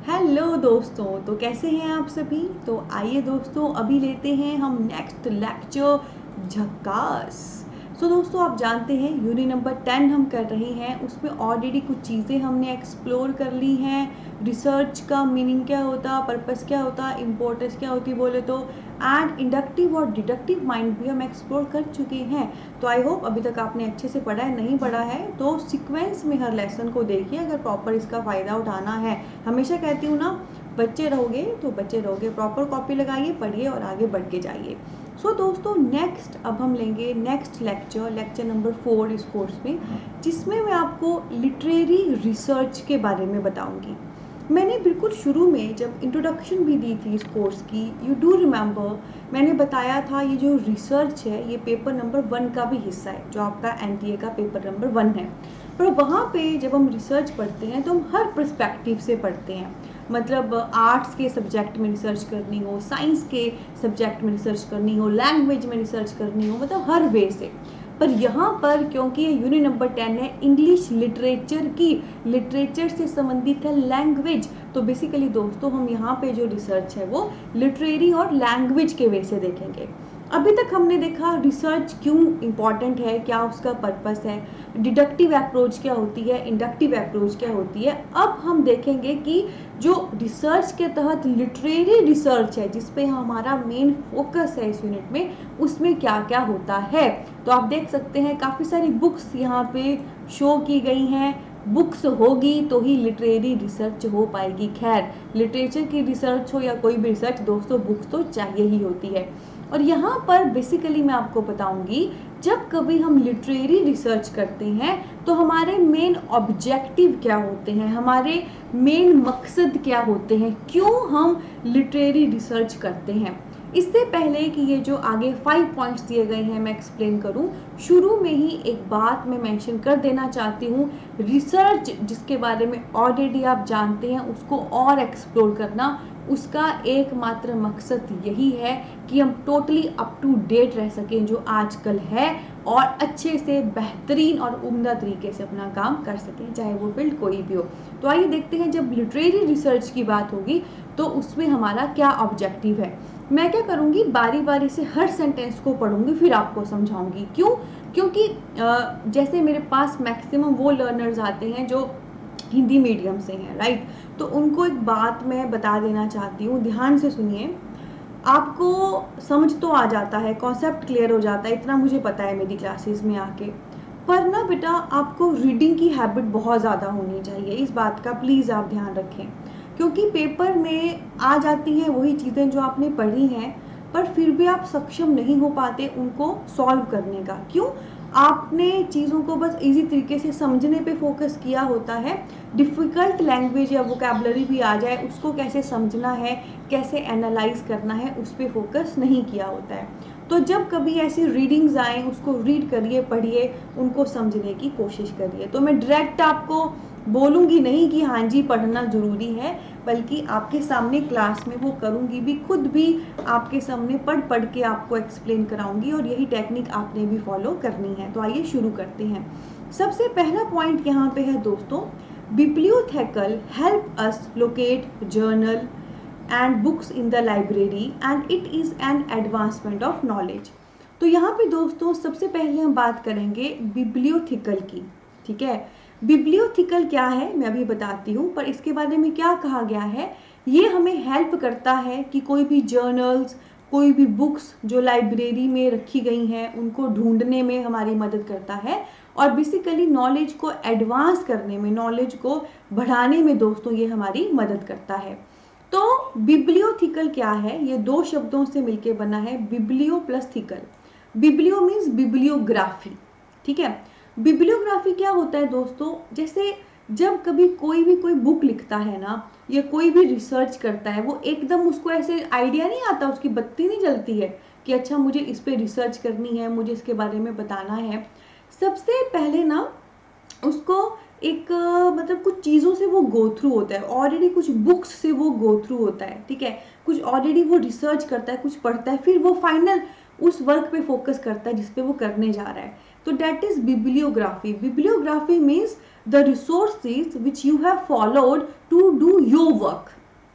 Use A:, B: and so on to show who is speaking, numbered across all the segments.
A: Hello दोस्तों, तो कैसे हैं आप सभी। तो आइए दोस्तों, अभी लेते हैं हम नेक्स्ट लेक्चर झकास। दोस्तों, आप जानते हैं यूनिट नंबर 10 हम कर रहे हैं। उसमें ऑलरेडी कुछ चीज़ें हमने एक्सप्लोर कर ली हैं। रिसर्च का मीनिंग क्या होता, पर्पस क्या होता, इम्पोर्टेंस क्या होती बोले तो, एंड इंडक्टिव और डिडक्टिव माइंड भी हम एक्सप्लोर कर चुके हैं। तो आई होप अभी तक आपने अच्छे से पढ़ा है। नहीं पढ़ा है तो सीक्वेंस में हर लेसन को देखिए अगर प्रॉपर इसका फ़ायदा उठाना है। हमेशा कहती हूँ ना, बच्चे रहोगे तो बच्चे रहोगे। प्रॉपर कॉपी लगाइए, पढ़िए और आगे बढ़ के जाइए। दोस्तों, नेक्स्ट अब हम लेंगे नेक्स्ट लेक्चर नंबर 4 इस कोर्स में, जिसमें मैं आपको लिटरेरी रिसर्च के बारे में बताऊंगी। मैंने बिल्कुल शुरू में जब इंट्रोडक्शन भी दी थी इस कोर्स की, यू डू रिमेंबर, मैंने बताया था ये जो रिसर्च है ये पेपर नंबर 1 का भी हिस्सा है, जो आपका एनटीए का पेपर नंबर 1 है। पर वहाँ पे जब हम रिसर्च पढ़ते हैं तो हम हर पर्सपेक्टिव से पढ़ते हैं। मतलब आर्ट्स के सब्जेक्ट में रिसर्च करनी हो, साइंस के सब्जेक्ट में रिसर्च करनी हो, लैंग्वेज में रिसर्च करनी हो, मतलब हर वे से। पर यहाँ पर क्योंकि ये यूनिट नंबर 10 है इंग्लिश लिटरेचर की, लिटरेचर से संबंधित है लैंग्वेज, तो बेसिकली दोस्तों हम यहाँ पे जो रिसर्च है वो लिटरेरी और लैंग्वेज के वे से देखेंगे। अभी तक हमने देखा रिसर्च क्यों इम्पॉर्टेंट है, क्या उसका पर्पस है, डिडक्टिव अप्रोच क्या होती है, इंडक्टिव अप्रोच क्या होती है। अब हम देखेंगे कि जो रिसर्च के तहत लिटरेरी रिसर्च है, जिसपे हमारा मेन फोकस है इस यूनिट में, उसमें क्या क्या होता है। तो आप देख सकते हैं काफ़ी सारी बुक्स यहाँ पे शो की गई हैं। बुक्स होगी तो ही लिटरेरी रिसर्च हो पाएगी। खैर, लिटरेचर की रिसर्च हो या कोई भी रिसर्च दोस्तों, बुक्स तो चाहिए ही होती है। और यहाँ पर बेसिकली मैं आपको बताऊंगी, जब कभी हम लिटरेरी रिसर्च करते हैं तो हमारे मेन ऑब्जेक्टिव क्या होते हैं, हमारे मेन मकसद क्या होते हैं, क्यों हम लिटरेरी रिसर्च करते हैं। इससे पहले कि ये जो आगे 5 पॉइंट्स दिए गए हैं मैं एक्सप्लेन करूं, शुरू में ही एक बात मैं मेंशन कर देना चाहती हूँ। रिसर्च जिसके बारे में ऑलरेडी आप जानते हैं उसको और एक्सप्लोर करना, उसका एकमात्र मकसद यही है कि हम टोटली अप टू डेट रह सकें जो आजकल है, और अच्छे से बेहतरीन और उम्दा तरीके से अपना काम कर सकें, चाहे वो फील्ड कोई भी हो। तो आइए देखते हैं, जब लिटरेरी रिसर्च की बात होगी तो उसमें हमारा क्या ऑब्जेक्टिव है। मैं क्या करूँगी, बारी बारी से हर सेंटेंस को पढ़ूंगी फिर आपको समझाऊंगी। क्यों? क्योंकि जैसे मेरे पास मैक्सिमम वो लर्नर्स आते हैं जो हिंदी मीडियम से हैं, राइट। तो उनको एक बात मैं बता देना चाहती हूँ, ध्यान से सुनिए। आपको समझ तो आ जाता है, कॉन्सेप्ट क्लियर हो जाता है, इतना मुझे पता है मेरी क्लासेस में आके। पर ना बेटा, आपको रीडिंग की हैबिट बहुत ज़्यादा होनी चाहिए, इस बात का प्लीज़ आप ध्यान रखें। क्योंकि पेपर में आ जाती हैं वही चीज़ें जो आपने पढ़ी हैं, पर फिर भी आप सक्षम नहीं हो पाते उनको सॉल्व करने का। क्यों? आपने चीज़ों को बस इजी तरीके से समझने पे फोकस किया होता है। डिफ़िकल्ट लैंग्वेज या वोकैबुलरी भी आ जाए, उसको कैसे समझना है, कैसे एनालाइज करना है, उस पर फोकस नहीं किया होता है। तो जब कभी ऐसी रीडिंग्स आए, उसको रीड करिए, पढ़िए, उनको समझने की कोशिश करिए। तो मैं डायरेक्ट आपको बोलूँगी नहीं कि हाँ जी पढ़ना ज़रूरी है, बल्कि आपके सामने क्लास में वो करूँगी भी, खुद भी आपके सामने पढ़ पढ़ के आपको एक्सप्लेन कराऊंगी, और यही टेक्निक आपने भी फॉलो करनी है। तो आइए शुरू करते हैं। सबसे पहला पॉइंट यहाँ पे है दोस्तों, bibliothecal help us locate journal and books in the library and it is an advancement of knowledge. तो यहाँ पे दोस्तों सबसे पहले हम बात करेंगे बिब्लियोथिकल की, ठीक है। बिब्लियोथिकल क्या है मैं अभी बताती हूँ, पर इसके बारे में क्या कहा गया है, ये हमें हेल्प करता है कि कोई भी जर्नल्स, कोई भी बुक्स जो लाइब्रेरी में रखी गई हैं उनको ढूंढने में हमारी मदद करता है, और बेसिकली नॉलेज को एडवांस करने में, नॉलेज को बढ़ाने में दोस्तों ये हमारी मदद करता है। तो बिब्लियोथिकल क्या है, ये दो शब्दों से मिलके बना है, biblio plus thecal. Biblio means bibliography, ठीक है। बिब्लियोग्राफी क्या होता है दोस्तों, जैसे जब कभी कोई भी कोई बुक लिखता है ना, या कोई भी रिसर्च करता है, वो एकदम उसको ऐसे आइडिया नहीं आता, उसकी बत्ती नहीं जलती है कि अच्छा मुझे इस पे रिसर्च करनी है, मुझे इसके बारे में बताना है। सबसे पहले ना उसको एक मतलब कुछ चीज़ों से वो गो थ्रू होता है, ऑलरेडी कुछ बुक्स से वो गो थ्रू होता है, ठीक है। कुछ ऑलरेडी वो रिसर्च करता है, कुछ पढ़ता है, फिर वो फाइनल उस वर्क पे फोकस करता है जिसपे वो करने जा रहा है। तो that is bibliography. Bibliography means the resources which you have followed to do your work,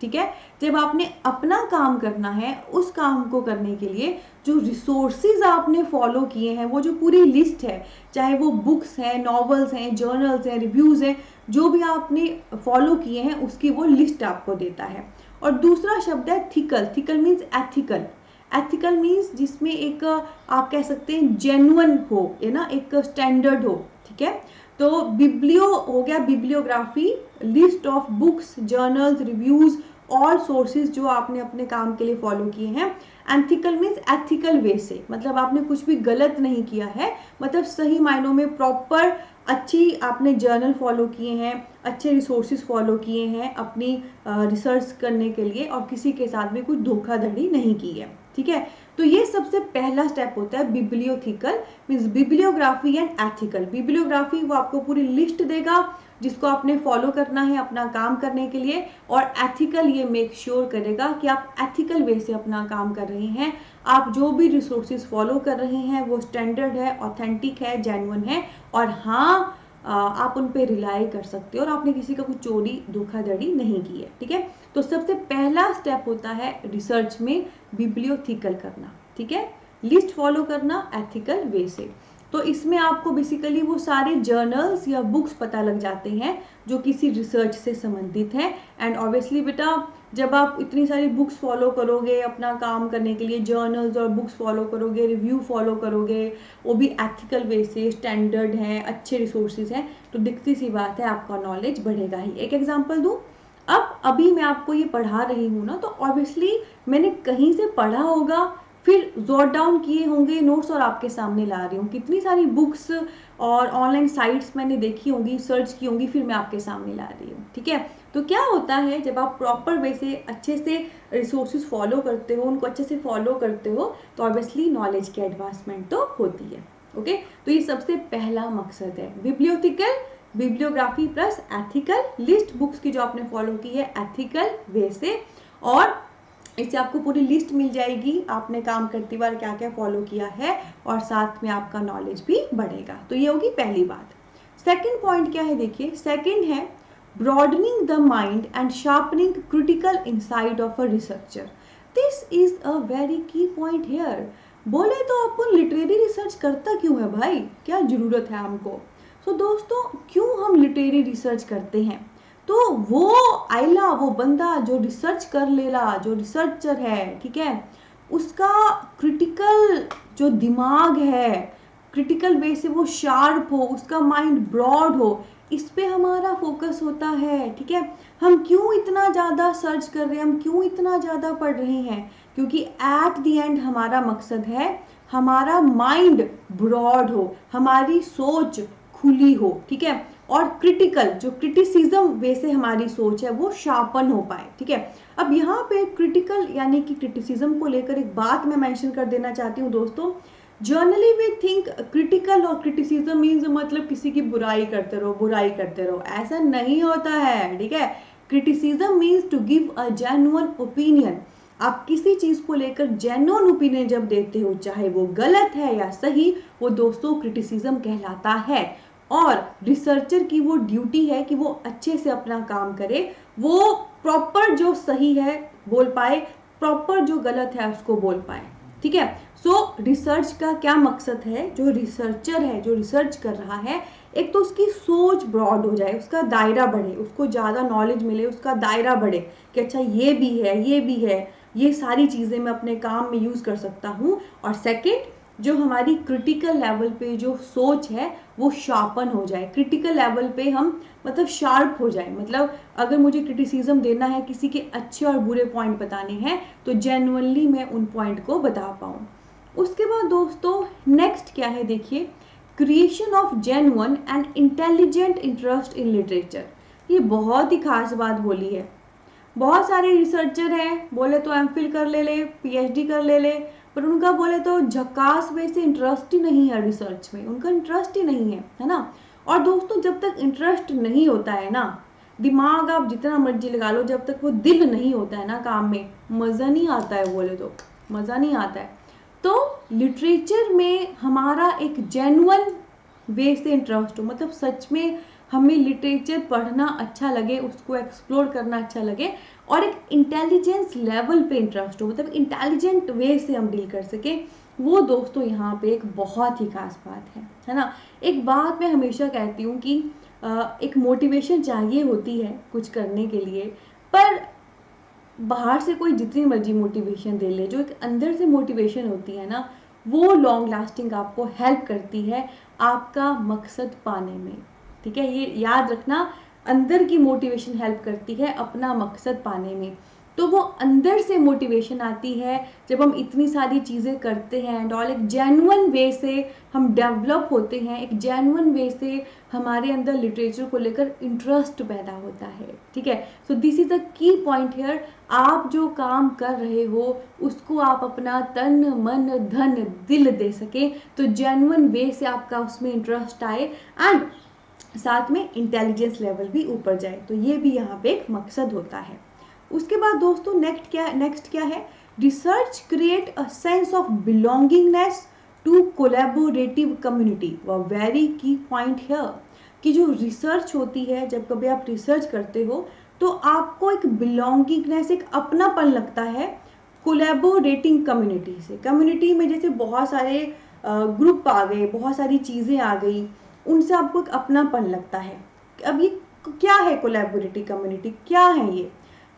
A: ठीक है। जब आपने अपना काम करना है, उस काम को करने के लिए जो रिसोर्सेज आपने फॉलो किए हैं, वो जो पूरी लिस्ट है, चाहे वो बुक्स हैं, नॉवेल्स हैं, जर्नल्स हैं, रिव्यूज़ हैं, जो भी आपने फॉलो किए हैं उसकी वो लिस्ट आपको देता है। और दूसरा शब्द है thecal. Thecal means ethical. Ethical means जिसमें एक आप कह सकते हैं जेन्युइन हो, है ना, एक स्टैंडर्ड हो, ठीक है। तो बिब्लियो हो गया, bibliography, list of books, journals, reviews और सोर्सेज जो आपने अपने काम के लिए फॉलो किए हैं। एथिकल मीन्स एथिकल वे से, मतलब आपने कुछ भी गलत नहीं किया है, मतलब सही मायनों में प्रॉपर अच्छी आपने जर्नल फॉलो किए हैं, अच्छे रिसोर्सेज फॉलो किए हैं अपनी रिसर्च करने के लिए, और किसी के साथ भी कुछ धोखाधड़ी नहीं की है, ठीक है। तो ये सबसे पहला स्टेप होता है bibliothecal, means bibliography and ethical. Bibliography वो आपको पूरी लिस्ट देगा जिसको आपने फॉलो करना है अपना काम करने के लिए, और एथिकल ये मेक श्योर करेगा कि आप एथिकल वे से अपना काम कर रहे हैं, आप जो भी रिसोर्सेज फॉलो कर रहे हैं वो स्टैंडर्ड है, ऑथेंटिक है, जेन्युइन है, और हाँ आप उन पे रिलाई कर सकते हो, और आपने किसी का कुछ चोरी धोखाधड़ी नहीं की है, ठीक है। तो सबसे पहला स्टेप होता है रिसर्च में बिब्लियोथिकल करना, ठीक है, लिस्ट फॉलो करना एथिकल वे से। तो इसमें आपको बेसिकली वो सारे जर्नल्स या बुक्स पता लग जाते हैं जो किसी रिसर्च से संबंधित हैं। एंड ऑब्वियसली बेटा जब आप इतनी सारी बुक्स फॉलो करोगे अपना काम करने के लिए, जर्नल्स और बुक्स फॉलो करोगे, रिव्यू फॉलो करोगे, वो भी एथिकल वे से, स्टैंडर्ड हैं, अच्छे रिसोर्सेज हैं, तो दिखती सी बात है आपका नॉलेज बढ़ेगा ही। एक एग्जांपल दूँ, अब अभी मैं आपको ये पढ़ा रही हूँ ना, तो ऑब्वियसली मैंने कहीं से पढ़ा होगा, फिर जॉट डाउन किए होंगे नोट्स और आपके सामने ला रही हूँ। कितनी सारी बुक्स और ऑनलाइन साइट्स मैंने देखी होंगी, सर्च की होंगी, फिर मैं आपके सामने ला रही हूँ, ठीक है। तो क्या होता है जब आप प्रॉपर वे से अच्छे से रिसोर्सेज फॉलो करते हो, उनको अच्छे से फॉलो करते हो, तो ऑब्वियसली नॉलेज की एडवांसमेंट तो होती है। ओके, तो ये सबसे पहला मकसद है bibliothecal, bibliography plus ethical, list books की जो आपने फॉलो की है एथिकल वे से, और इससे आपको पूरी लिस्ट मिल जाएगी आपने काम करते बार क्या क्या फॉलो किया है, और साथ में आपका नॉलेज भी बढ़ेगा। तो ये होगी पहली बात। सेकंड पॉइंट क्या है, देखिए सेकंड है broadening the mind and sharpening critical insight of a researcher. This is a very key point here. बोले तो अपन लिटरेरी रिसर्च करता क्यों है भाई, क्या जरूरत है हमको। तो दोस्तों क्यों हम लिटरेरी रिसर्च करते हैं, तो वो आइला, वो बंदा जो रिसर्च कर लेला, जो रिसर्चर है, ठीक है, उसका क्रिटिकल जो दिमाग है, क्रिटिकल वे से वो शार्प हो, उसका माइंड ब्रॉड हो, इस पे हमारा फोकस होता है, ठीक है। हम क्यों इतना ज़्यादा सर्च कर रहे हैं, हम क्यों इतना ज़्यादा पढ़ रहे हैं, क्योंकि एट द एंड हमारा मकसद है हमारा माइंड ब्रॉड हो, हमारी सोच खुली हो, ठीक है, और क्रिटिकल जो क्रिटिसिज्म वे से हमारी सोच है वो शार्पन हो पाए, ठीक है। अब यहाँ पे क्रिटिकल यानी कि क्रिटिसिज्म को लेकर एक बात मैं मेंशन कर देना चाहती हूँ दोस्तों। जर्नली वी थिंक क्रिटिकल और क्रिटिसिज्म मीन्स मतलब किसी की बुराई करते रहो, बुराई करते रहो, ऐसा नहीं होता है, ठीक है। Criticism means to give a genuine opinion. आप किसी चीज को लेकर जेन्युइन ओपिनियन जब देते हो, चाहे वो गलत है या सही, वो दोस्तों क्रिटिसिज्म कहलाता है। और रिसर्चर की वो ड्यूटी है कि वो अच्छे से अपना काम करे, वो प्रॉपर जो सही है बोल पाए, प्रॉपर जो गलत है उसको बोल पाए, ठीक है। सो रिसर्च का क्या मकसद है, जो रिसर्चर है, जो रिसर्च कर रहा है, एक तो उसकी सोच ब्रॉड हो जाए, उसका दायरा बढ़े, उसको ज़्यादा नॉलेज मिले, उसका दायरा बढ़े कि अच्छा ये भी है, ये भी है, ये सारी चीज़ें मैं अपने काम में यूज़ कर सकता हूँ। और सेकेंड, जो हमारी क्रिटिकल लेवल पे जो सोच है वो शार्पन हो जाए, क्रिटिकल लेवल पे हम मतलब शार्प हो जाए, मतलब अगर मुझे क्रिटिसिज्म देना है, किसी के अच्छे और बुरे पॉइंट बताने हैं, तो जेन्युइनली मैं उन पॉइंट को बता पाऊँ। उसके बाद दोस्तों नेक्स्ट क्या है, देखिए creation of genuine and intelligent interest in literature. ये बहुत ही खास बात बोली है। बहुत सारे रिसर्चर हैं, बोले तो एमफिल कर ले, पीएचडी कर ले, पर उनका बोले तो झकास में से इंटरेस्ट ही नहीं है रिसर्च में, उनका इंटरेस्ट ही नहीं है ना। और दोस्तों जब तक इंटरेस्ट नहीं होता है ना, दिमाग आप जितना मर्जी लगा लो, जब तक वो दिल नहीं होता है ना काम में, मज़ा नहीं आता है, बोले तो मज़ा नहीं आता है। तो लिटरेचर में हमारा एक जेन्युइन वे से इंटरेस्ट हो, मतलब सच में हमें लिटरेचर पढ़ना अच्छा लगे, उसको एक्सप्लोर करना अच्छा लगे और एक इंटेलिजेंस लेवल पे इंटरेस्ट हो, मतलब इंटेलिजेंट वे से हम डील कर सकें, वो दोस्तों यहाँ पे एक बहुत ही खास बात है ना। एक बात मैं हमेशा कहती हूँ कि एक मोटिवेशन चाहिए होती है कुछ करने के लिए, पर बाहर से कोई जितनी मर्जी मोटिवेशन दे ले, जो एक अंदर से मोटिवेशन होती है ना, वो लॉन्ग लास्टिंग आपको हेल्प करती है आपका मकसद पाने में। ठीक है, ये याद रखना, अंदर की मोटिवेशन हेल्प करती है अपना मकसद पाने में। तो वो अंदर से मोटिवेशन आती है जब हम इतनी सारी चीज़ें करते हैं एंड ऑल, एक जेन्युइन वे से हम डेवलप होते हैं, एक जेन्युइन वे से हमारे अंदर लिटरेचर को लेकर इंटरेस्ट पैदा होता है। ठीक है, so this is the key point here. आप जो काम कर रहे हो उसको आप अपना तन मन धन दिल दे सके, तो जेन्युइन वे से आपका उसमें इंटरेस्ट आए एंड साथ में इंटेलिजेंस लेवल भी ऊपर जाए, तो ये भी यहाँ पे एक मकसद होता है। उसके बाद दोस्तों नेक्स्ट क्या है, research create a sense of belongingness to collaborative community. व वेरी की पॉइंट हियर कि जो रिसर्च होती है, जब कभी आप रिसर्च करते हो तो आपको एक बिलोंगिंगनेस, एक अपनापन लगता है कोलैबोरेटिंग कम्युनिटी से। कम्युनिटी में जैसे बहुत सारे ग्रुप आ गए, बहुत सारी चीज़ें आ गई, उनसे आपको एक अपनापन लगता है। अब ये क्या है कोलैबोरेटिव कम्युनिटी, क्या है ये?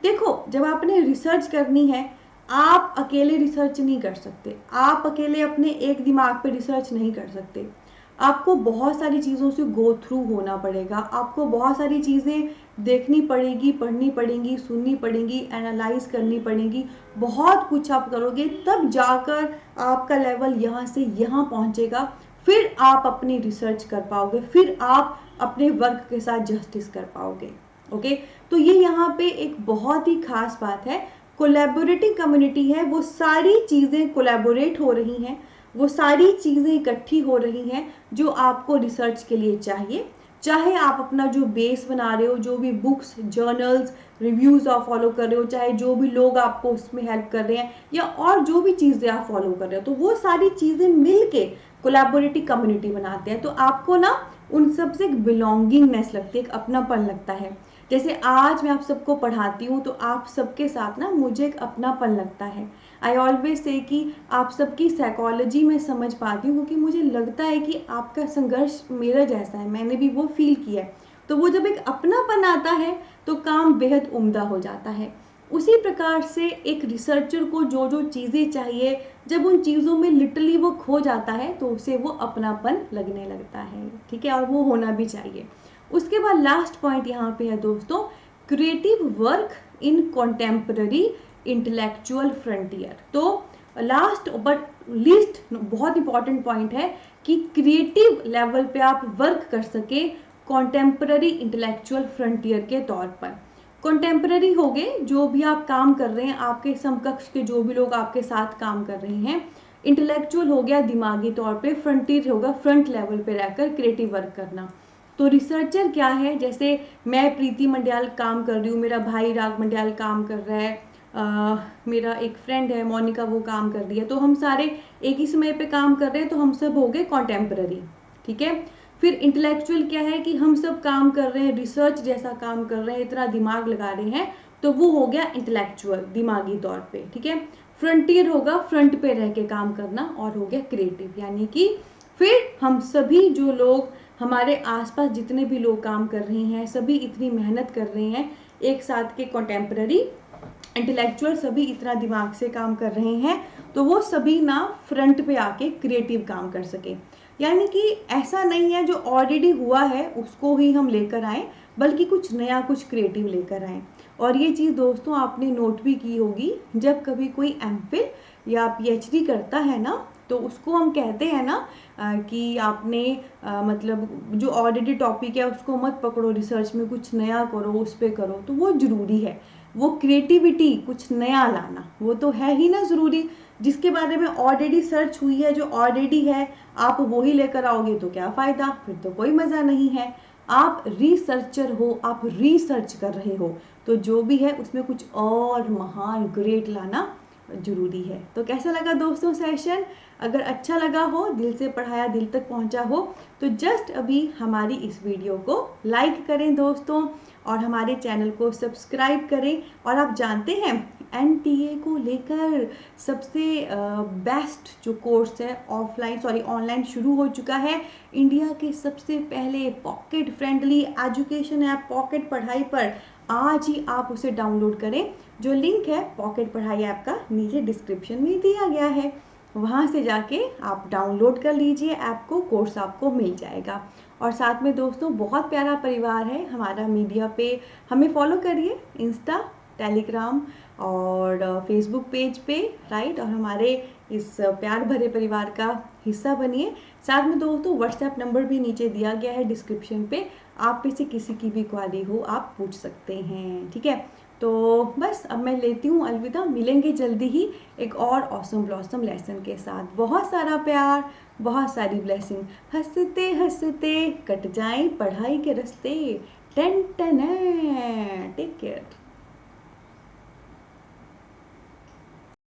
A: देखो, जब आपने रिसर्च करनी है, आप अकेले रिसर्च नहीं कर सकते, आप अकेले अपने एक दिमाग पे रिसर्च नहीं कर सकते, आपको बहुत सारी चीज़ों से गो थ्रू होना पड़ेगा, आपको बहुत सारी चीज़ें देखनी पड़ेगी, पढ़नी पड़ेंगी, सुननी पड़ेंगी, एनालाइज करनी पड़ेंगी, बहुत कुछ आप करोगे, तब जाकर आपका लेवल यहाँ से यहाँ पहुँचेगा, फिर आप अपनी रिसर्च कर पाओगे, फिर आप अपने वर्क के साथ जस्टिस कर पाओगे। ओके, तो ये यहाँ पे एक बहुत ही खास बात है। कोलैबोरेटिव कम्युनिटी है, वो सारी चीज़ें कोलैबोरेट हो रही हैं, वो सारी चीज़ें इकट्ठी हो रही हैं जो आपको रिसर्च के लिए चाहिए। चाहे आप अपना जो बेस बना रहे हो, जो भी बुक्स, जर्नल्स, रिव्यूज़ आप फॉलो कर रहे हो, चाहे जो भी लोग आपको उसमें हेल्प कर रहे हैं, या और जो भी चीज़ें आप फॉलो कर रहे हो, तो वो सारी चीज़ें मिल के कोलैबोरेटिव कम्युनिटी बनाते हैं। तो आपको ना उन सब से एक बिलोंगिंगनेस लगती है, एक अपनापन लगता है। जैसे आज मैं आप सबको पढ़ाती हूँ तो आप सबके साथ ना मुझे एक अपनापन लगता है। आई ऑलवेज से कि आप सबकी साइकोलॉजी में समझ पाती हूँ, क्योंकि मुझे लगता है कि आपका संघर्ष मेरा जैसा है, मैंने भी वो फील किया है। तो वो जब एक अपनापन आता है तो काम बेहद उम्दा हो जाता है। उसी प्रकार से एक रिसर्चर को जो जो चीज़ें चाहिए, जब उन चीज़ों में लिटरली वो खो जाता है तो उसे वो अपनापन लगने लगता है। ठीक है, और वो होना भी चाहिए। उसके बाद लास्ट पॉइंट यहाँ पे है दोस्तों, creative work in contemporary intellectual frontier. तो लास्ट बट लीस्ट बहुत इंपॉर्टेंट पॉइंट है कि क्रिएटिव लेवल पे आप वर्क कर सके कॉन्टेम्पररी इंटेलेक्चुअल फ्रंटियर के तौर पर। कॉन्टेम्पररी हो गए जो भी आप काम कर रहे हैं, आपके समकक्ष के जो भी लोग आपके साथ काम कर रहे हैं। इंटेलेक्चुअल हो गया दिमागी तौर पे, फ्रंटियर होगा फ्रंट लेवल पे रहकर क्रिएटिव वर्क करना। तो रिसर्चर क्या है, जैसे मैं प्रीति मंडियाल काम कर रही हूँ, मेरा भाई राग मंडियाल काम कर रहा है, मेरा एक फ्रेंड है मोनिका, वो काम कर रही है, तो हम सारे एक ही समय पे काम कर रहे हैं, तो हम सब हो गए कॉन्टेम्पररी। ठीक है, फिर इंटेलेक्चुअल क्या है कि हम सब काम कर रहे हैं, रिसर्च जैसा काम कर रहे हैं, इतना दिमाग लगा रहे हैं, तो वो हो गया इंटेलेक्चुअल दिमागी तौर पे। ठीक है, फ्रंटियर होगा फ्रंट पे रह के काम करना, और हो गया क्रिएटिव, यानी कि फिर हम सभी जो लोग हमारे आसपास जितने भी लोग काम कर रहे हैं, सभी इतनी मेहनत कर रहे हैं एक साथ के कॉन्टेम्पररी इंटेलेक्चुअल, सभी इतना दिमाग से काम कर रहे हैं, तो वो सभी ना फ्रंट पे आके क्रिएटिव काम कर सके। यानी कि ऐसा नहीं है जो ऑलरेडी हुआ है उसको ही हम लेकर आए, बल्कि कुछ नया, कुछ क्रिएटिव लेकर आए। और ये चीज़ दोस्तों आपने नोट भी की होगी, जब कभी कोई एमफिल या पीएचडी करता है ना, तो उसको हम कहते हैं ना कि आपने मतलब जो ऑलरेडी टॉपिक है उसको मत पकड़ो, रिसर्च में कुछ नया करो, उस पर करो, तो वो ज़रूरी है। वो क्रिएटिविटी, कुछ नया लाना, वो तो है ही ना ज़रूरी। जिसके बारे में ऑलरेडी सर्च हुई है, जो ऑलरेडी है, आप वही लेकर आओगे तो क्या फ़ायदा, फिर तो कोई मज़ा नहीं है। आप रिसर्चर हो, आप रिसर्च कर रहे हो, तो जो भी है उसमें कुछ और महान ग्रेट लाना ज़रूरी है। तो कैसा लगा दोस्तों सेशन? अगर अच्छा लगा हो, दिल से पढ़ाया दिल तक पहुंचा हो, तो जस्ट अभी हमारी इस वीडियो को लाइक करें दोस्तों, और हमारे चैनल को सब्सक्राइब करें। और आप जानते हैं एनटीए को लेकर सबसे बेस्ट जो कोर्स है ऑनलाइन शुरू हो चुका है। इंडिया के सबसे पहले pocket friendly education app pocket पढ़ाई पर आज ही आप उसे डाउनलोड करें। जो लिंक है पॉकेट पढ़ाई ऐप का नीचे डिस्क्रिप्शन में दिया गया है, वहाँ से जाके आप डाउनलोड कर लीजिए ऐप को, कोर्स आपको मिल जाएगा। और साथ में दोस्तों बहुत प्यारा परिवार है हमारा मीडिया पे, हमें फॉलो करिए इंस्टा, टेलीग्राम और फेसबुक पेज पे, राइट। और हमारे इस प्यार भरे परिवार का हिस्सा बनिए। साथ में दोस्तों व्हाट्सएप नंबर भी नीचे दिया गया है डिस्क्रिप्शन पे, आप में से किसी की भी क्वारी हो आप पूछ सकते हैं, ठीक है। तो बस अब मैं लेती हूँ अलविदा, मिलेंगे जल्दी ही एक और ऑसम ब्लॉसम लेसन के साथ। बहुत सारा प्यार, बहुत सारी ब्लेसिंग, हंसते हंसते कट जाएं पढ़ाई के रास्ते। Ten ten, take care.